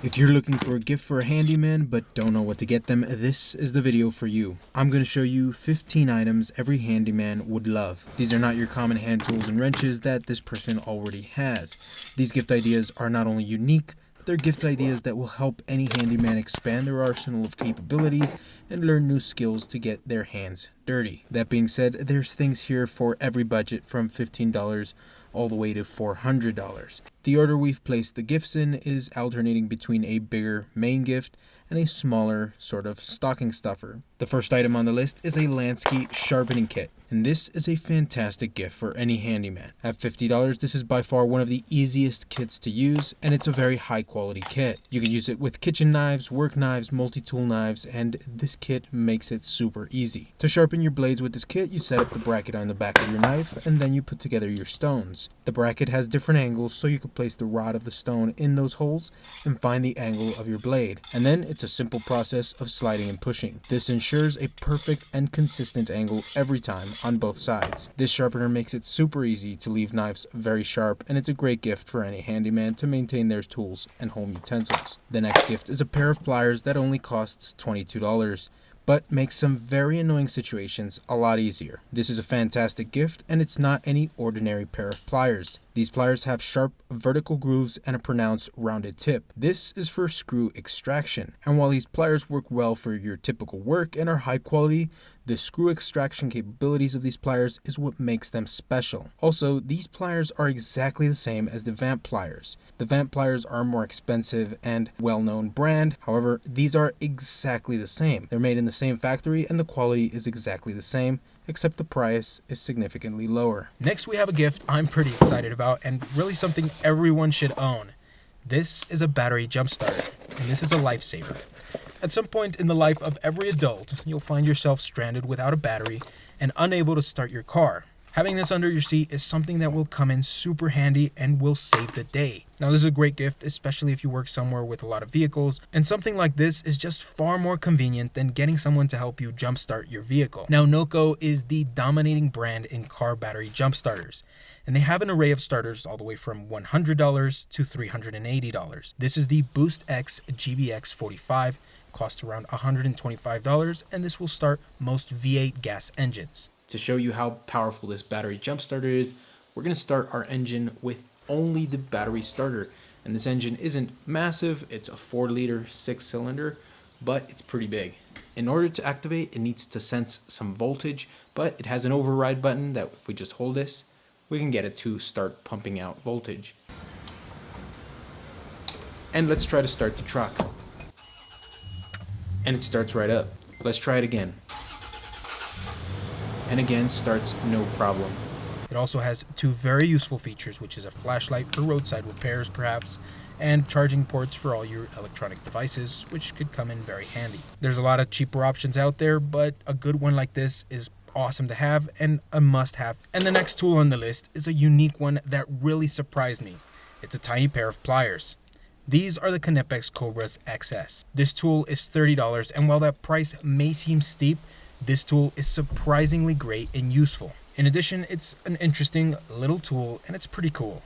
If you're looking for a gift for a handyman but don't know what to get them, this is the video for you. I'm going to show you 15 items every handyman would love. These are not your common hand tools and wrenches that this person already has. These gift ideas are not only unique, but they're gift ideas that will help any handyman expand their arsenal of capabilities and learn new skills to get their hands dirty. That being said, there's things here for every budget from $15 all the way to $400. The order we've placed the gifts in is alternating between a bigger main gift and a smaller sort of stocking stuffer. The first item on the list is a Lansky sharpening kit, and this is a fantastic gift for any handyman. At $50, this is by far one of the easiest kits to use, and it's a very high quality kit. You can use it with kitchen knives, work knives, multi-tool knives, and this kit makes it super easy. To sharpen your blades with this kit, you set up the bracket on the back of your knife, and then you put together your stones. The bracket has different angles, so you can place the rod of the stone in those holes and find the angle of your blade. And then it's a simple process of sliding and pushing. This ensures a perfect and consistent angle every time on both sides. This sharpener makes it super easy to leave knives very sharp, and it's a great gift for any handyman to maintain their tools and home utensils. The next gift is a pair of pliers that only costs $22. But makes some very annoying situations a lot easier. This is a fantastic gift, and it's not any ordinary pair of pliers. These pliers have sharp vertical grooves and a pronounced rounded tip. This is for screw extraction, and while these pliers work well for your typical work and are high quality, the screw extraction capabilities of these pliers is what makes them special. Also, these pliers are exactly the same as the Vamp pliers. The Vamp pliers are a more expensive and well-known brand. However, these are exactly the same. They're made in the same factory and the quality is exactly the same, except the price is significantly lower. Next, we have a gift I'm pretty excited about and really something everyone should own. This is a battery jump starter, and this is a lifesaver. At some point in the life of every adult, you'll find yourself stranded without a battery and unable to start your car. Having this under your seat is something that will come in super handy and will save the day. Now, this is a great gift, especially if you work somewhere with a lot of vehicles, and something like this is just far more convenient than getting someone to help you jumpstart your vehicle. Now, Noco is the dominating brand in car battery jump starters, and they have an array of starters all the way from $100 to $380. This is the Boost X GBX 45, costs around $125, and this will start most V8 gas engines. To show you how powerful this battery jump starter is, we're going to start our engine with only the battery starter. And this engine isn't massive, it's a 4-liter 6-cylinder, but it's pretty big. In order to activate, it needs to sense some voltage, but it has an override button that if we just hold this, we can get it to start pumping out voltage. And let's try to start the truck. And it starts right up. Let's try it again. And again, starts no problem. It also has two very useful features, which is a flashlight for roadside repairs perhaps, and charging ports for all your electronic devices, which could come in very handy. There's a lot of cheaper options out there, but a good one like this is awesome to have and a must-have. And the next tool on the list is a unique one that really surprised me. It's a tiny pair of pliers. These are the Knipex Cobras XS. This tool is $30, and while that price may seem steep, this tool is surprisingly great and useful. In addition, it's an interesting little tool and it's pretty cool.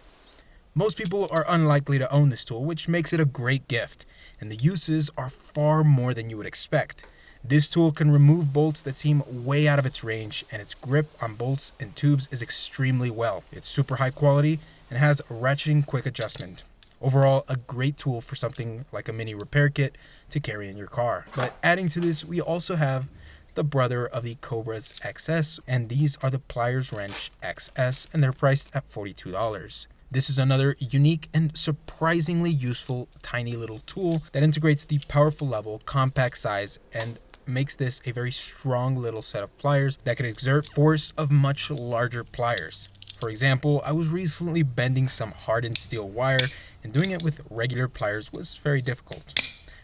Most people are unlikely to own this tool, which makes it a great gift, and the uses are far more than you would expect. This tool can remove bolts that seem way out of its range, and its grip on bolts and tubes is extremely well. It's super high quality and has a ratcheting quick adjustment. Overall, a great tool for something like a mini repair kit to carry in your car. But adding to this, we also have the brother of the Cobras XS, and these are the Pliers Wrench XS, and they're priced at $42. This is another unique and surprisingly useful tiny little tool that integrates the powerful level, compact size, and makes this a very strong little set of pliers that can exert force of much larger pliers. For example, I was recently bending some hardened steel wire, and doing it with regular pliers was very difficult.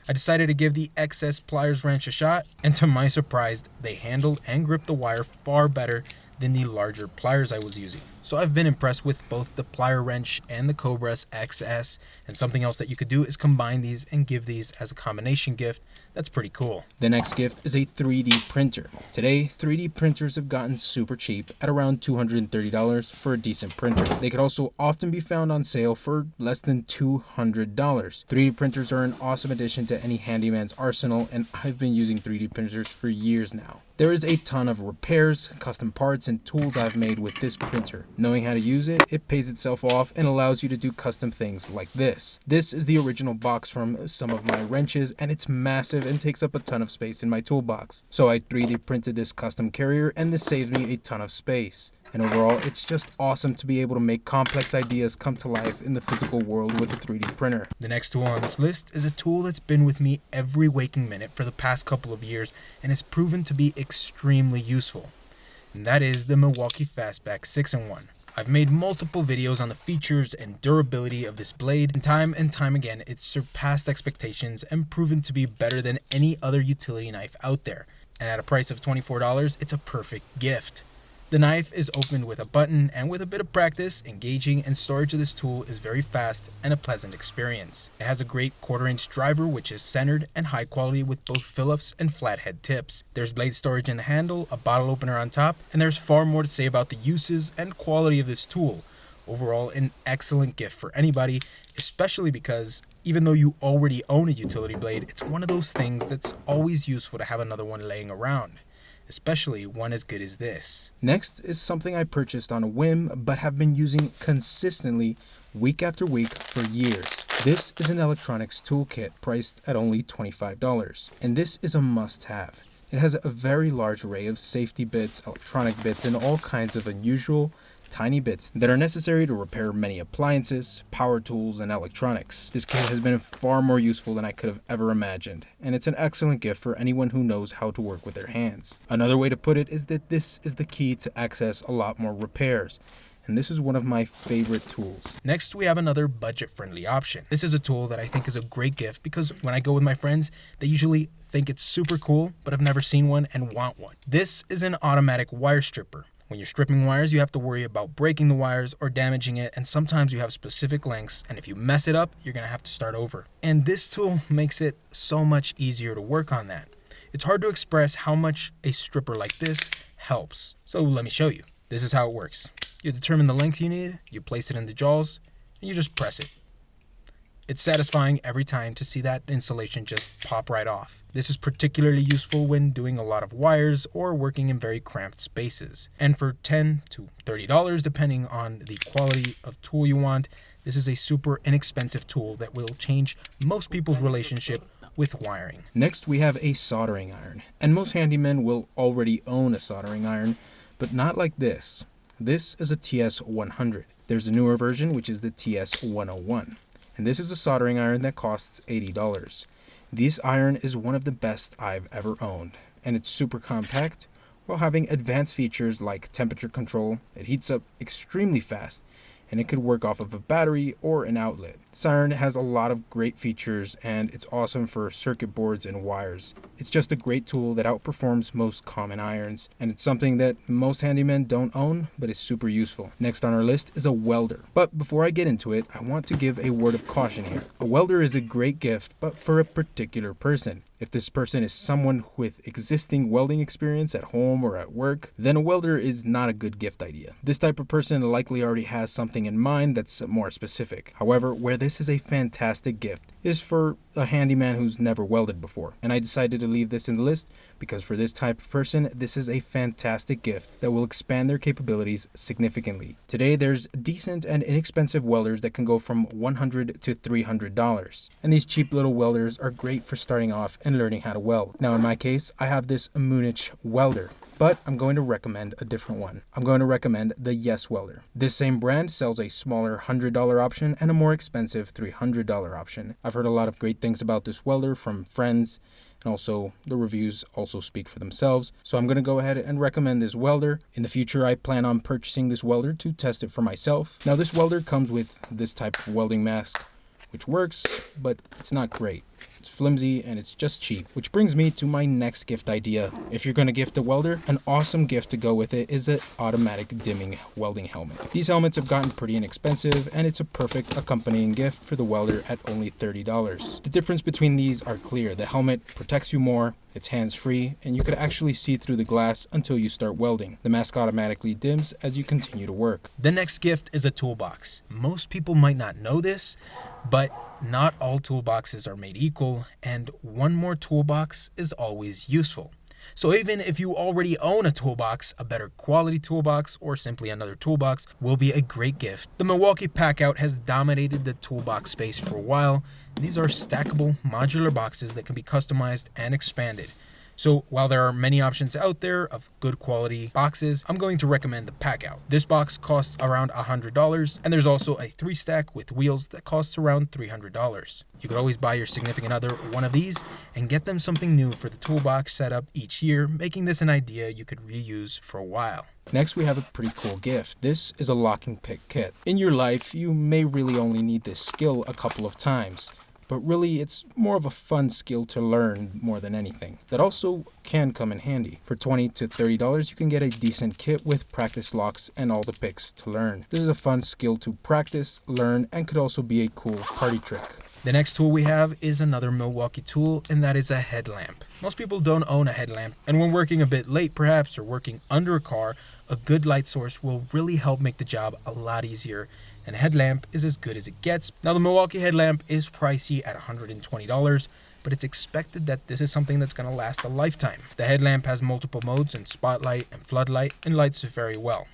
I decided to give the XS Pliers Wrench a shot, and to my surprise, they handled and gripped the wire far better than the larger pliers I was using. So I've been impressed with both the plier wrench and the Cobra's XS, and something else that you could do is combine these and give these as a combination gift. That's pretty cool. The next gift is a 3D printer. Today, 3D printers have gotten super cheap at around $230 for a decent printer. They could also often be found on sale for less than $200. 3D printers are an awesome addition to any handyman's arsenal, and I've been using 3D printers for years now. There is a ton of repairs, custom parts, and tools I've made with this printer. Knowing how to use it, it pays itself off and allows you to do custom things like this. This is the original box from some of my wrenches, and it's massive and takes up a ton of space in my toolbox. So I 3D printed this custom carrier, and this saved me a ton of space. And overall, it's just awesome to be able to make complex ideas come to life in the physical world with a 3D printer. The next tool on this list is a tool that's been with me every waking minute for the past couple of years and has proven to be extremely useful. And that is the Milwaukee Fastback 6-in-1. I've made multiple videos on the features and durability of this blade, and time again, it's surpassed expectations and proven to be better than any other utility knife out there. And at a price of $24, it's a perfect gift. The knife is opened with a button, and with a bit of practice, engaging and storage of this tool is very fast and a pleasant experience. It has a great 1/4-inch driver, which is centered and high quality with both Phillips and flathead tips. There's blade storage in the handle, a bottle opener on top, and there's far more to say about the uses and quality of this tool. Overall, an excellent gift for anybody, especially because even though you already own a utility blade, it's one of those things that's always useful to have another one laying around, especially one as good as this. Next is something I purchased on a whim, but have been using consistently week after week for years. This is an electronics toolkit priced at only $25, and this is a must-have. It has a very large array of safety bits, electronic bits, and all kinds of unusual tiny bits that are necessary to repair many appliances, power tools, and electronics. This kit has been far more useful than I could have ever imagined, and it's an excellent gift for anyone who knows how to work with their hands. Another way to put it is that this is the key to access a lot more repairs, and this is one of my favorite tools. Next, we have another budget-friendly option. This is a tool that I think is a great gift because when I go with my friends, they usually think it's super cool, but have never seen one and want one. This is an automatic wire stripper. When you're stripping wires, you have to worry about breaking the wires or damaging it, and sometimes you have specific lengths, and if you mess it up, you're gonna have to start over. And this tool makes it so much easier to work on that. It's hard to express how much a stripper like this helps. So let me show you. This is how it works. You determine the length you need, you place it in the jaws, and you just press it. It's satisfying every time to see that insulation just pop right off. This is particularly useful when doing a lot of wires or working in very cramped spaces. And for $10 to $30, depending on the quality of tool you want, this is a super inexpensive tool that will change most people's relationship with wiring. Next, we have a soldering iron. And most handymen will already own a soldering iron, but not like this. This is a TS100. There's a newer version, which is the TS101. And this is a soldering iron that costs $80. This iron is one of the best I've ever owned, and it's super compact while having advanced features like temperature control. It heats up extremely fast, and it could work off of a battery or an outlet. This iron has a lot of great features, and it's awesome for circuit boards and wires. It's just a great tool that outperforms most common irons, and it's something that most handymen don't own, but is super useful. Next on our list is a welder. But before I get into it, I want to give a word of caution here. A welder is a great gift, but for a particular person. If this person is someone with existing welding experience at home or at work, then a welder is not a good gift idea. This type of person likely already has something in mind that's more specific. However, where this is a fantastic gift is for a handyman who's never welded before. And I decided to leave this in the list because for this type of person, this is a fantastic gift that will expand their capabilities significantly. Today, there's decent and inexpensive welders that can go from $100 to $300. And these cheap little welders are great for starting off and learning how to weld. Now, in my case, I have this Munich welder, but I'm going to recommend a different one. I'm going to recommend the Yes welder. This same brand sells a smaller $100 option and a more expensive $300 option. I've heard a lot of great things about this welder from friends, and also the reviews also speak for themselves. So I'm going to go ahead and recommend this welder. In the future, I plan on purchasing this welder to test it for myself. Now, this welder comes with this type of welding mask, which works, but it's not great. It's flimsy and it's just cheap, which brings me to my next gift idea. If you're going to gift a welder, an awesome gift to go with it is an automatic dimming welding helmet. These helmets have gotten pretty inexpensive, and it's a perfect accompanying gift for the welder at only $30. The difference between these are clear. The helmet protects you more, it's hands-free, and you could actually see through the glass until you start welding. The mask automatically dims as you continue to work. The next gift is a toolbox. Most people might not know this, but not all toolboxes are made equal, and one more toolbox is always useful. So even if you already own a toolbox, a better quality toolbox, or simply another toolbox will be a great gift. The Milwaukee Packout has dominated the toolbox space for a while. These are stackable modular boxes that can be customized and expanded. So while there are many options out there of good quality boxes, I'm going to recommend the Packout. This box costs around $100, and there's also a 3-stack with wheels that costs around $300. You could always buy your significant other one of these and get them something new for the toolbox setup each year, making this an idea you could reuse for a while. Next, we have a pretty cool gift. This is a locking pick kit. In your life, you may really only need this skill a couple of times, but really it's more of a fun skill to learn more than anything. That also can come in handy. For $20 to $30, you can get a decent kit with practice locks and all the picks to learn. This is a fun skill to practice, learn, and could also be a cool party trick. The next tool we have is another Milwaukee tool, and that is a headlamp. Most people don't own a headlamp, and when working a bit late perhaps, or working under a car, a good light source will really help make the job a lot easier, and a headlamp is as good as it gets. Now the Milwaukee headlamp is pricey at $120, but it's expected that this is something that's going to last a lifetime. The headlamp has multiple modes in spotlight and floodlight, and lights very well.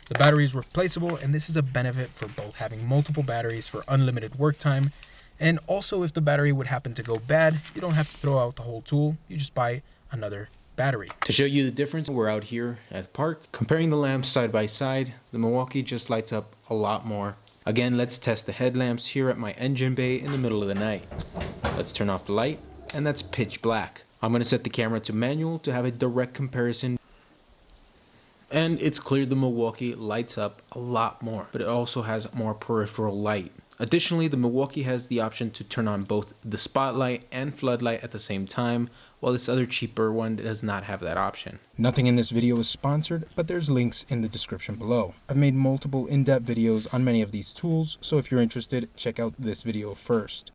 The battery is replaceable, and this is a benefit for both having multiple batteries for unlimited work time, and also if the battery would happen to go bad, you don't have to throw out the whole tool, you just buy another battery. To show you the difference, we're out here at the park comparing the lamps side by side. The Milwaukee just lights up a lot more. Again, let's test the headlamps here at my engine bay in the middle of the night. Let's turn off the light, and that's pitch black. I'm going to set the camera to manual to have a direct comparison. And it's clear the Milwaukee lights up a lot more, but it also has more peripheral light. Additionally, the Milwaukee has the option to turn on both the spotlight and floodlight at the same time, while this other cheaper one does not have that option. Nothing in this video is sponsored, but there's links in the description below. I've made multiple in-depth videos on many of these tools, so if you're interested, check out this video first.